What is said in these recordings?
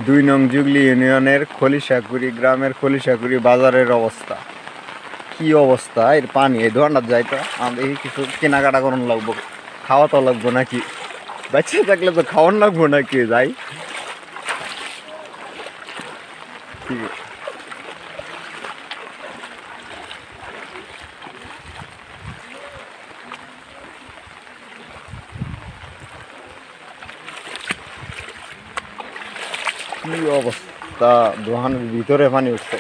দুই নং জুগলি ইউনিয়নের খলিশাকুড়ি গ্রামের খলিশাকুড়ি বাজারের অবস্থা কি অবস্থা। এর পানি এই দোকানটা যাই তো আমাদের কিছু কেনাকাটা করুন লাগবো, খাওয়া তো লাগবো নাকি, বাচ্চা থাকলে তো খাওয়ান লাগবো নাকি যাই। ঠিক আছে, কি অবস্থা, দোকানের ভিতরে পানি উঠছে।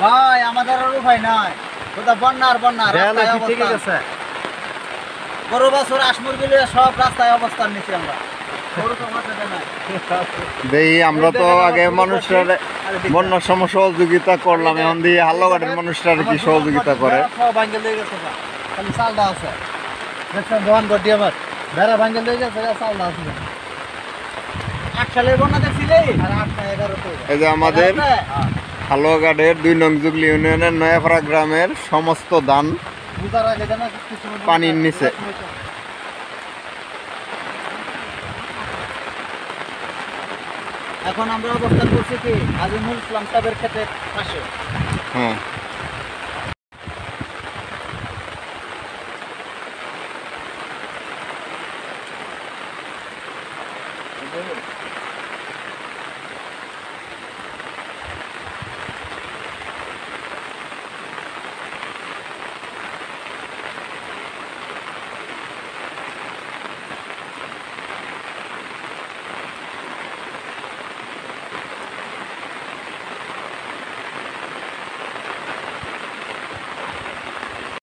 ভাই আমাদের আর উপায় নাই, বন্যার গরু বাছুর আসমুরগি সব রাস্তায় অবস্থান নিচ্ছি আমরা। আমরা তো আগে মানুষরা বন্যার সময় সহযোগিতা করলাম, এখন দিয়ে হাল্লাঘাটের মানুষরা আর কি সহযোগিতা করে। খালি চালটা আছে, দেখছেন দোকান করে দিয়ে আমার বেড়া ভাঙ্গেল দিয়ে গেছে, চালটা আছে। 8 সালের বন্যা দেখছিলে আর 8 না 11 এই যে আমাদের হালুয়াঘাটের 2 নং জুগলি ইউনিয়নের নয়াপাড়া গ্রামের সমস্ত ধান পানির নিচে। এখন আমরা অবস্থান করছি কি আজিমুল ইসলাম সাহেবের ক্ষেতের পাশে। হ্যাঁ,